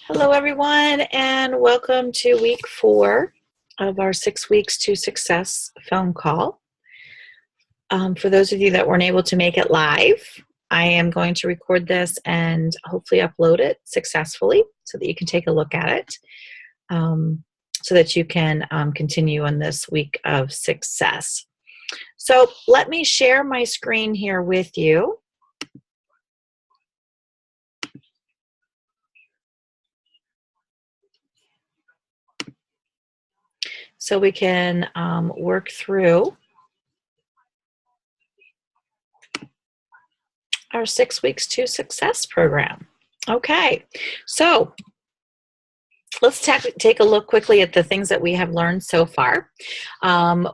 Hello, everyone, and welcome to week 4 of our 6 Weeks to Success phone call. For those of you that weren't able to make it live, I am going to record this and hopefully upload it successfully so that you can take a look at it, so that you can continue on this week of success. So let me share my screen here with you. So we can work through our 6 Weeks to Success program. Okay, so let's take a look quickly at the things that we have learned so far.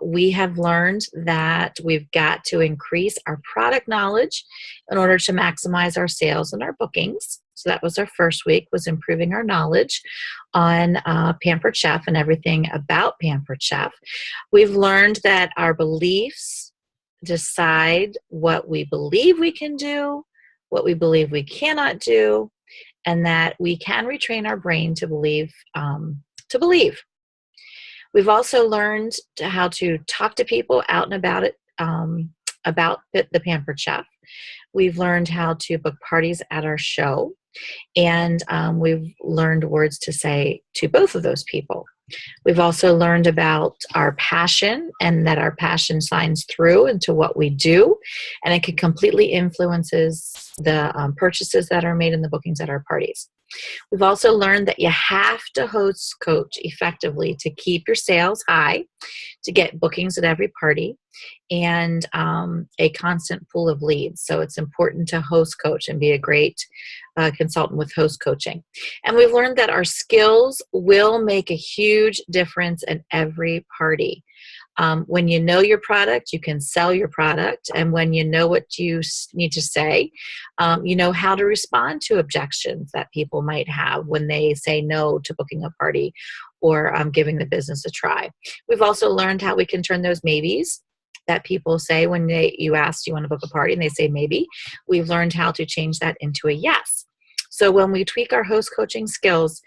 We have learned that we've got to increase our product knowledge in order to maximize our sales and our bookings. So that was our first week, was improving our knowledge on Pampered Chef and everything about Pampered Chef. We've learned that our beliefs decide what we believe we can do, what we believe we cannot do, and that we can retrain our brain to believe. We've also learned how to talk to people out and about it, about the Pampered Chef. We've learned how to book parties at our show, and we've learned words to say to both of those people. We've also learned about our passion and that our passion shines through into what we do, and it can completely influences the purchases that are made and the bookings at our parties. We've also learned that you have to host coach effectively to keep your sales high, to get bookings at every party, and a constant pool of leads. So it's important to host coach and be a great consultant with host coaching. And we've learned that our skills will make a huge difference in every party. When you know your product, you can sell your product. And when you know what you need to say, you know how to respond to objections that people might have when they say no to booking a party or giving the business a try. We've also learned how we can turn those maybes that people say when you ask, do you want to book a party? And they say maybe. We've learned how to change that into a yes. So when we tweak our host coaching skills,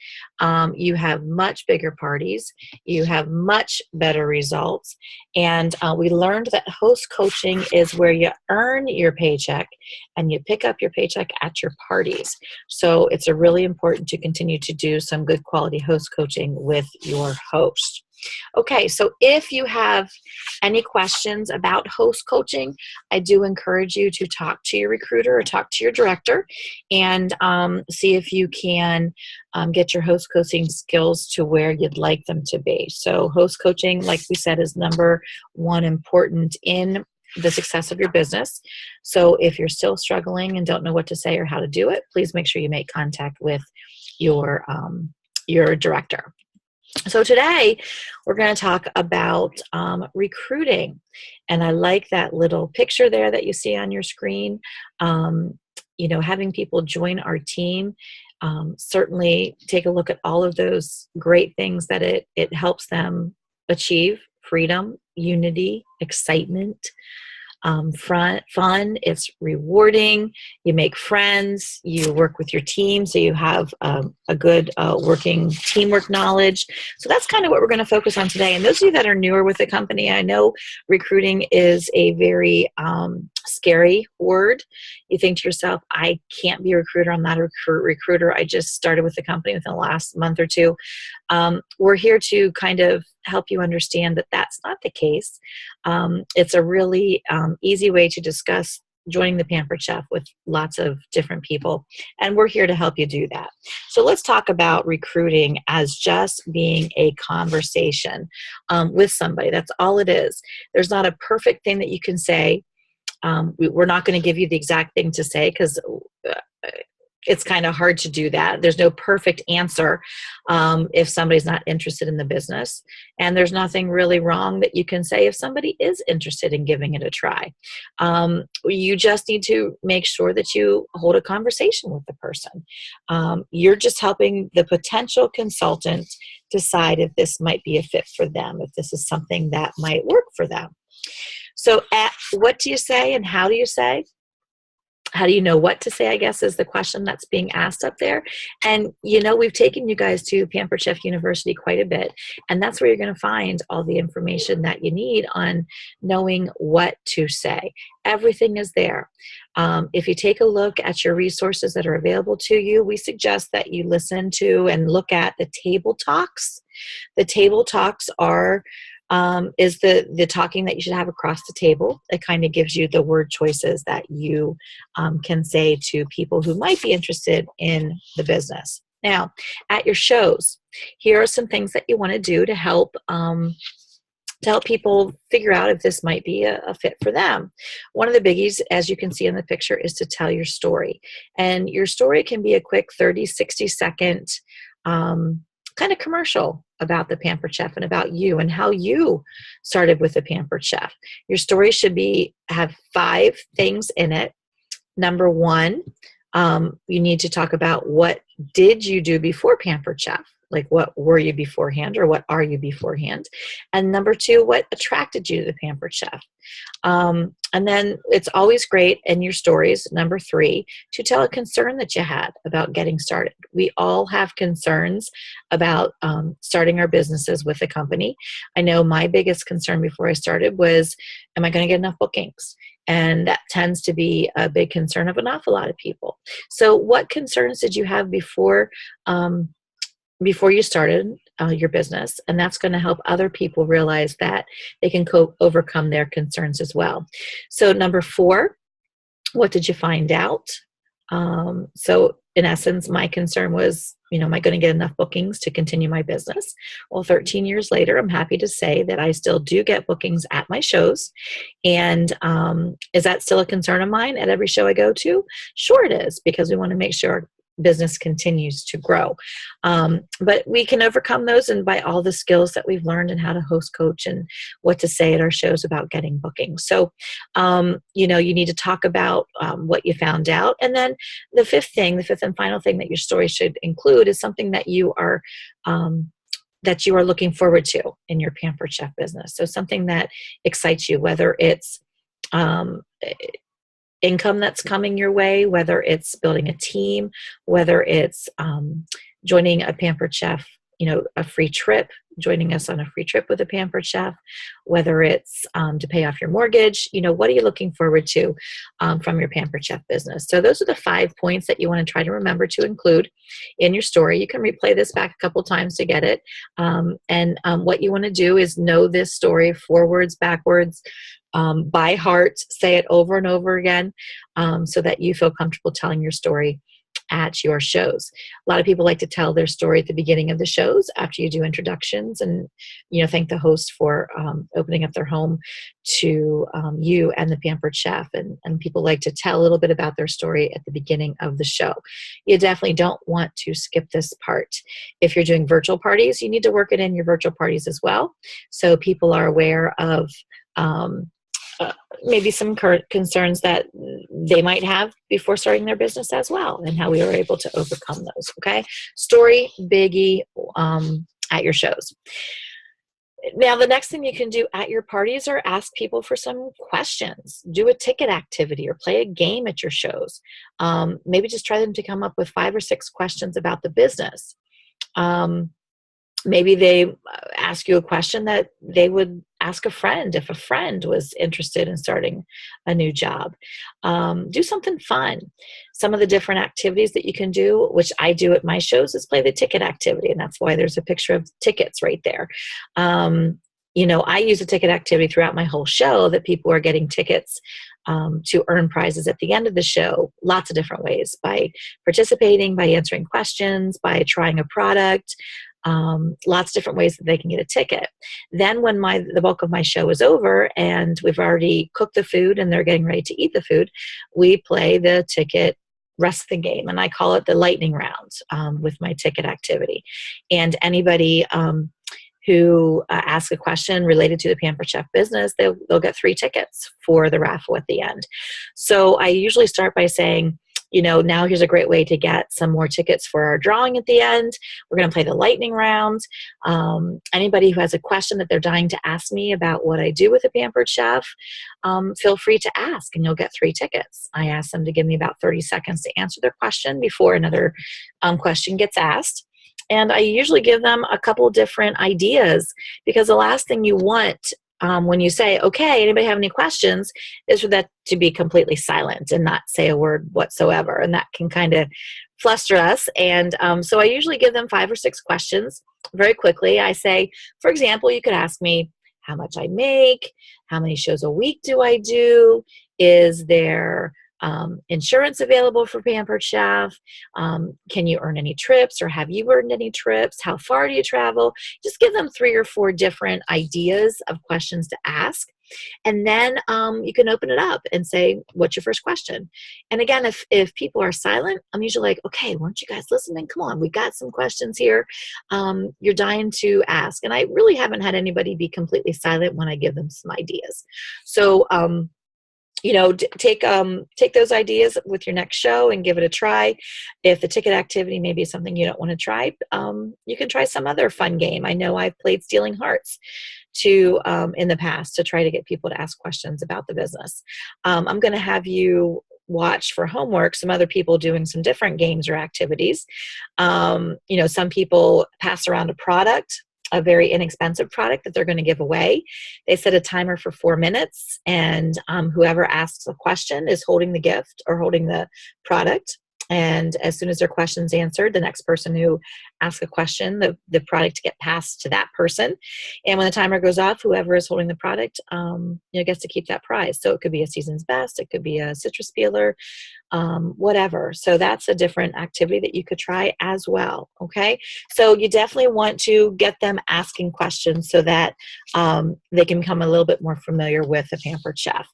you have much bigger parties, you have much better results, and we learned that host coaching is where you earn your paycheck and you pick up your paycheck at your parties. So it's really important to continue to do some good quality host coaching with your host. Okay, so if you have any questions about host coaching, I do encourage you to talk to your recruiter or talk to your director and see if you can get your host coaching skills to where you'd like them to be. So host coaching, like we said, is number one important in the success of your business. So if you're still struggling and don't know what to say or how to do it, please make sure you make contact with your director. So today we're going to talk about recruiting, and I like that little picture there that you see on your screen. Having people join our team. Certainly take a look at all of those great things that it helps them achieve: freedom, unity, excitement, fun. It's rewarding. You make friends. You work with your team, so you have a good working teamwork knowledge. So that's kind of what we're going to focus on today. And those of you that are newer with the company, I know recruiting is a very scary word. You think to yourself, I can't be a recruiter. I'm not a recruiter. I just started with the company within the last month or two. We're here to kind of help you understand that that's not the case. It's a really easy way to discuss joining the Pampered Chef with lots of different people, and we're here to help you do that. So let's talk about recruiting as just being a conversation with somebody. That's all it is. There's not a perfect thing that you can say. We're not going to give you the exact thing to say because it's kind of hard to do that. There's no perfect answer if somebody's not interested in the business. And there's nothing really wrong that you can say if somebody is interested in giving it a try. You just need to make sure that you hold a conversation with the person. You're just helping the potential consultant decide if this might be a fit for them, if this is something that might work for them. So what do you say and how do you say? how do you know what to say, I guess, is the question that's being asked up there. And, we've taken you guys to Pampered Chef University quite a bit. And that's where you're going to find all the information that you need on knowing what to say. Everything is there. If you take a look at your resources that are available to you, we suggest that you listen to and look at the table talks. The table talks is the talking that you should have across the table. It kind of gives you the word choices that you can say to people who might be interested in the business. Now, at your shows, here are some things that you want to do to help people figure out if this might be a fit for them. One of the biggies, as you can see in the picture, is to tell your story. And your story can be a quick 30, 60-second kind of commercial about the Pampered Chef and about you and how you started with the Pampered Chef. Your story should have 5 things in it. Number 1, you need to talk about what did you do before Pampered Chef? Like, what were you beforehand, or what are you beforehand? And number 2, what attracted you to the Pampered Chef? And then it's always great in your stories, number 3, to tell a concern that you had about getting started. We all have concerns about starting our businesses with a company. I know my biggest concern before I started was, am I going to get enough bookings? And that tends to be a big concern of an awful lot of people. So what concerns did you have before you started your business? And that's going to help other people realize that they can overcome their concerns as well. So number 4, what did you find out? So in essence, my concern was, am I going to get enough bookings to continue my business? Well, 13 years later, I'm happy to say that I still do get bookings at my shows. And is that still a concern of mine at every show I go to? Sure it is, because we want to make sure business continues to grow. But we can overcome those, and by all the skills that we've learned and how to host, coach, and what to say at our shows about getting bookings. So, you need to talk about what you found out. And then the fifth and final thing that your story should include is something that you are looking forward to in your Pampered Chef business. So something that excites you, whether it's income that's coming your way, whether it's building a team, whether it's joining a Pampered Chef, a free trip, joining us on a free trip with a Pampered Chef, whether it's to pay off your mortgage, what are you looking forward to from your Pampered Chef business? So those are the 5 points that you want to try to remember to include in your story. You can replay this back a couple times to get it. And what you want to do is know this story forwards, backwards, by heart, say it over and over again, so that you feel comfortable telling your story at your shows. A lot of people like to tell their story at the beginning of the shows after you do introductions and, thank the host for opening up their home to you and the Pampered Chef. And people like to tell a little bit about their story at the beginning of the show. You definitely don't want to skip this part. If you're doing virtual parties, you need to work it in your virtual parties as well, so people are aware of maybe some current concerns that they might have before starting their business as well, and how we were able to overcome those. Okay. Story, biggie, at your shows. Now, the next thing you can do at your parties are ask people for some questions. Do a ticket activity or play a game at your shows. Maybe just try them to come up with 5 or 6 questions about the business. Maybe they ask you a question that they would ask a friend if a friend was interested in starting a new job. Do something fun. Some of the different activities that you can do, which I do at my shows, is play the ticket activity. And that's why there's a picture of tickets right there. I use a ticket activity throughout my whole show that people are getting tickets to earn prizes at the end of the show, lots of different ways, by participating, by answering questions, by trying a product. Lots of different ways that they can get a ticket. Then when the bulk of my show is over and we've already cooked the food and they're getting ready to eat the food, we play the ticket rest of the game. And I call it the lightning round with my ticket activity. And anybody who asks a question related to the Pampered Chef business, they'll get 3 tickets for the raffle at the end. So I usually start by saying, now here's a great way to get some more tickets for our drawing at the end. We're going to play the lightning round. Anybody who has a question that they're dying to ask me about what I do with a Pampered Chef, feel free to ask and you'll get 3 tickets. I ask them to give me about 30 seconds to answer their question before another question gets asked. And I usually give them a couple different ideas, because the last thing you want when you say, okay, anybody have any questions, is for that to be completely silent and not say a word whatsoever. And that can kind of fluster us. And so I usually give them 5 or 6 questions very quickly. I say, for example, you could ask me how much I make, how many shows a week do I do, is there insurance available for Pampered Chef? Can you earn any trips, or have you earned any trips? How far do you travel? Just give them 3 or 4 different ideas of questions to ask. And then you can open it up and say, what's your first question? And again, if people are silent, I'm usually like, okay, weren't you guys listening? Come on, we got some questions here. You're dying to ask. And I really haven't had anybody be completely silent when I give them some ideas. So, take those ideas with your next show and give it a try. If the ticket activity maybe is something you don't want to try, you can try some other fun game. I know I've played Stealing Hearts in the past to try to get people to ask questions about the business. I'm going to have you watch for homework some other people doing some different games or activities. Some people pass around a product, a very inexpensive product that they're going to give away. They set a timer for 4 minutes, and whoever asks a question is holding the gift or holding the product. And as soon as their question's answered, the next person who asks a question, the product get passed to that person. And when the timer goes off, whoever is holding the product, gets to keep that prize. So it could be a season's best, it could be a citrus peeler, whatever. So that's a different activity that you could try as well. Okay. So you definitely want to get them asking questions so that they can become a little bit more familiar with the Pampered Chef.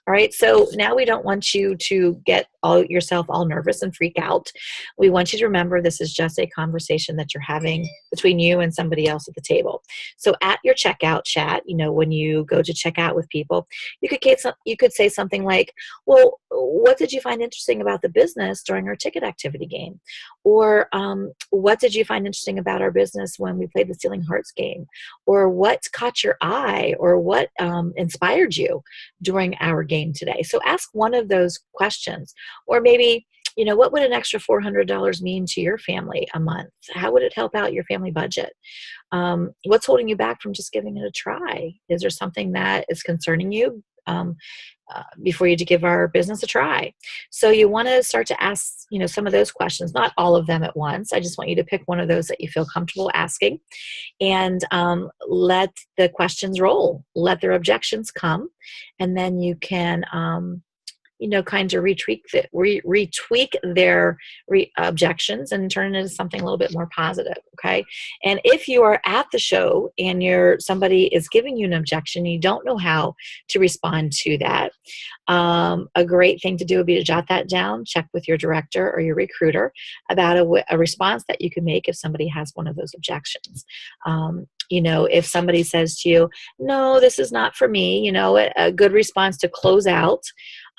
All right, so now we don't want you to get yourself all nervous and freak out. We want you to remember this is just a conversation that you're having between you and somebody else at the table. So at your checkout chat, when you go to check out with people, you could say something like, well, what did you find interesting about the business during our ticket activity game? Or what did you find interesting about our business when we played the Stealing Hearts game? Or what caught your eye, or what inspired you during our game today? So ask one of those questions. Or maybe, what would an extra $400 mean to your family a month? How would it help out your family budget? What's holding you back from just giving it a try? Is there something that is concerning you before you to give our business a try? So you want to start to ask, some of those questions, not all of them at once. I just want you to pick one of those that you feel comfortable asking, and let the questions roll, let their objections come, and then you can kind of retweak their objections and turn it into something a little bit more positive. Okay. And if you are at the show and somebody is giving you an objection, you don't know how to respond to that, a great thing to do would be to jot that down, check with your director or your recruiter about a response that you can make if somebody has one of those objections. If somebody says to you, no, this is not for me, a good response to close out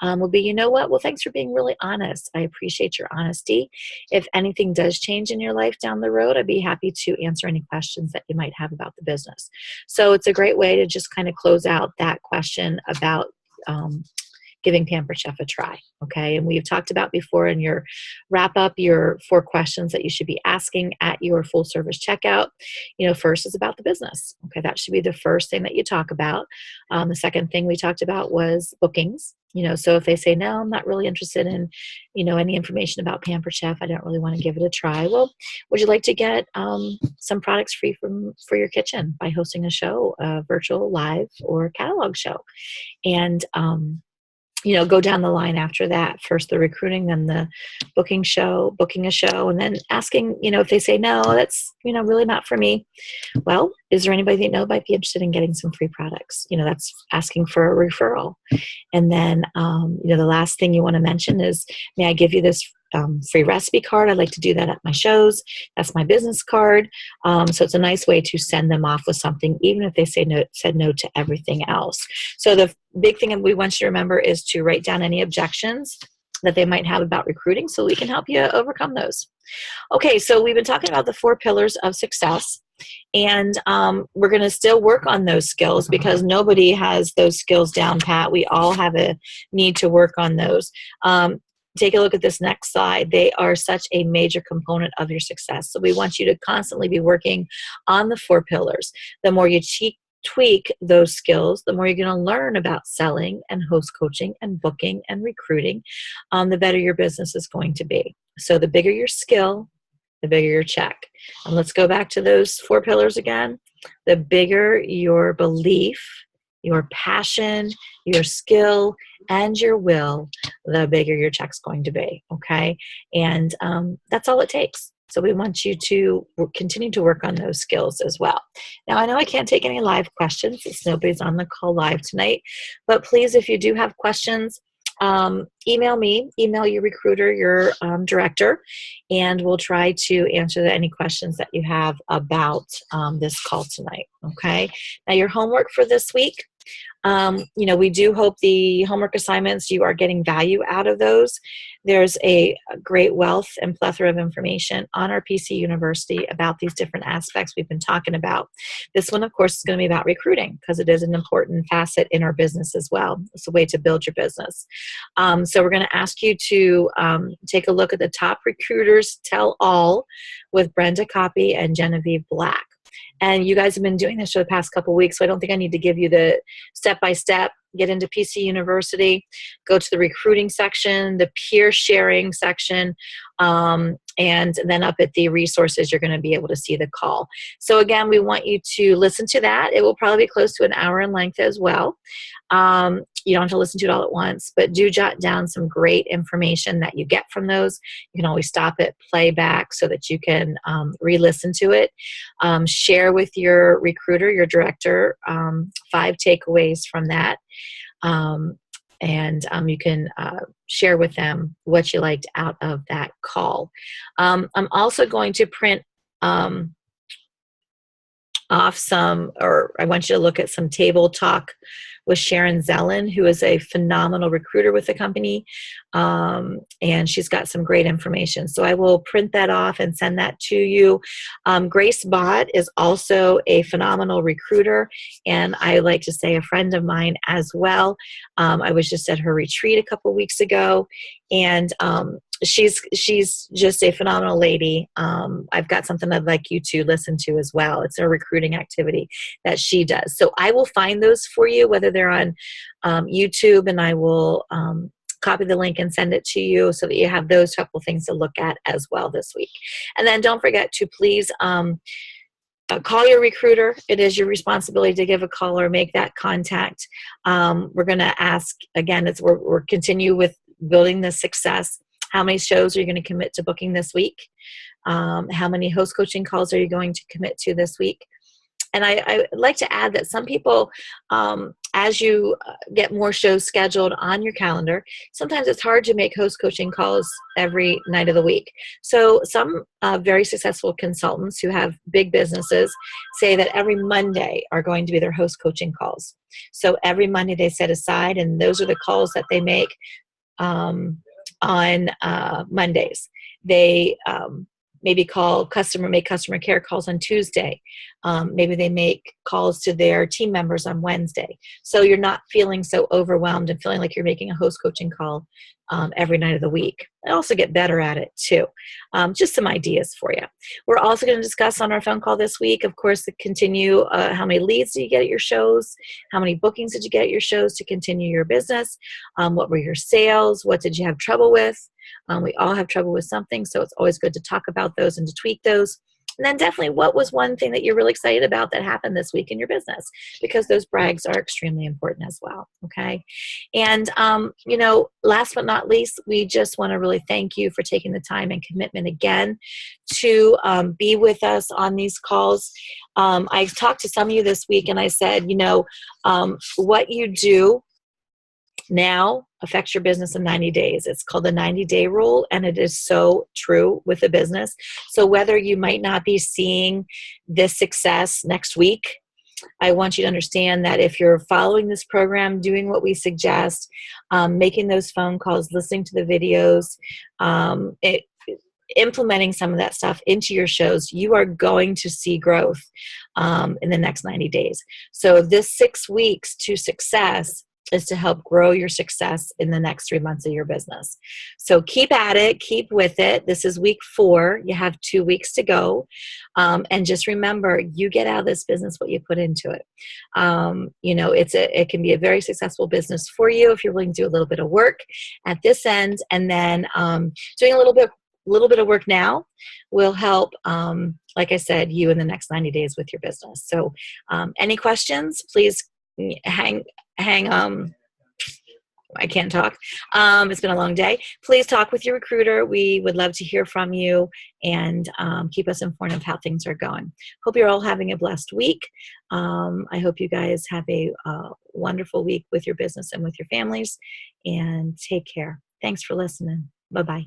will be, you know what? Well, thanks for being really honest. I appreciate your honesty. If anything does change in your life down the road, I'd be happy to answer any questions that you might have about the business. So it's a great way to just kind of close out that question about giving Pampered Chef a try. Okay. And we've talked about before in your wrap up, your 4 questions that you should be asking at your full service checkout. First is about the business. Okay. That should be the first thing that you talk about. The second thing we talked about was bookings. So if they say, no, I'm not really interested in, any information about Pampered Chef, I don't really want to give it a try. Well, would you like to get some products free for your kitchen by hosting a show, a virtual, live, or catalog show? And, go down the line after that. First the recruiting, then the booking a show, and then asking, if they say, no, that's, really not for me. Well, is there anybody that might be interested in getting some free products? That's asking for a referral. And then, the last thing you want to mention is, may I give you this free recipe card? I'd like to do that at my shows. That's my business card. So it's a nice way to send them off with something, even if they said no to everything else. So the big thing that we want you to remember is to write down any objections that they might have about recruiting, so we can help you overcome those. Okay, so we've been talking about the 4 pillars of success, and we're going to still work on those skills because nobody has those skills down pat. We all have a need to work on those. Take a look at this next slide. They are such a major component of your success. So we want you to constantly be working on the 4 pillars. The more you tweak those skills, the more you're going to learn about selling and host coaching and booking and recruiting, the better your business is going to be. So the bigger your skill, the bigger your check. And let's go back to those 4 pillars again. The bigger your belief, your passion, your skill, and your will, the bigger your check's going to be, okay? And that's all it takes. So we want you to continue to work on those skills as well. Now, I know I can't take any live questions since nobody's on the call live tonight, but please, if you do have questions, email me, email your recruiter, your director, and we'll try to answer any questions that you have about this call tonight, okay? Now, your homework for this week, we do hope the homework assignments, you are getting value out of those. There's a great wealth and plethora of information on our PC University about these different aspects we've been talking about. This one, of course, is going to be about recruiting because it is an important facet in our business as well. It's a way to build your business. So we're going to ask you to take a look at the Top Recruiters Tell All with Brenda Copy and Genevieve Black. And you guys have been doing this for the past couple of weeks, so I don't think I need to give you the step-by-step. Get into PC University, go to the recruiting section, the peer sharing section, and then up at the resources, you're going to be able to see the call. So again, we want you to listen to that. It will probably be close to an hour in length as well. You don't have to listen to it all at once, but do jot down some great information that you get from those. You can always stop it, play back so that you can re-listen to it. Share with your recruiter, your director, 5 takeaways from that. And you can share with them what you liked out of that call. I'm also going to print off some, or I want you to look at some table talk with Sharon Zellin, who is a phenomenal recruiter with the company, and she's got some great information. So I will print that off and send that to you. Grace Bott is also a phenomenal recruiter, and I like to say a friend of mine as well. I was just at her retreat a couple weeks ago, and she's just a phenomenal lady. I've got something I'd like you to listen to as well. It's a recruiting activity that she does. So I will find those for you, whether they're on YouTube, and I will copy the link and send it to you so that you have those couple things to look at as well this week. And then don't forget to please call your recruiter. It is your responsibility to give a call or make that contact. We're going to ask, again, we're continue with building the success. How many shows are you going to commit to booking this week? How many host coaching calls are you going to commit to this week? And I like to add that some people, as you get more shows scheduled on your calendar, sometimes it's hard to make host coaching calls every night of the week. So some very successful consultants who have big businesses say that every Monday are going to be their host coaching calls. So every Monday they set aside, and those are the calls that they make on Mondays. They maybe make customer care calls on Tuesday. Maybe they make calls to their team members on Wednesday. So you're not feeling so overwhelmed and feeling like you're making a host coaching call every night of the week. And also get better at it too. Just some ideas for you. We're also going to discuss on our phone call this week, of course, to continue how many leads did you get at your shows? How many bookings did you get at your shows to continue your business? What were your sales? What did you have trouble with? We all have trouble with something, so it's always good to talk about those and to tweak those. And then definitely, what was one thing that you're really excited about that happened this week in your business? Because those brags are extremely important as well, okay? And, last but not least, we just want to really thank you for taking the time and commitment again to be with us on these calls. I talked to some of you this week, and I said, what you do now affects your business in 90 days. It's called the 90-day rule, and it is so true with the business. So whether you might not be seeing this success next week, I want you to understand that if you're following this program, doing what we suggest, making those phone calls, listening to the videos, implementing some of that stuff into your shows, you are going to see growth in the next 90 days. So this 6 weeks to success is to help grow your success in the next 3 months of your business. So keep at it, keep with it. This is week 4. You have 2 weeks to go. And just remember, you get out of this business what you put into it. It can be a very successful business for you if you're willing to do a little bit of work at this end, and then doing a little bit of work now will help, like I said, you in the next 90 days with your business. So any questions, please hang I can't talk. It's been a long day. Please talk with your recruiter. We would love to hear from you, and keep us informed of how things are going. Hope you're all having a blessed week. I hope you guys have a wonderful week with your business and with your families, and take care. Thanks for listening. Bye-bye.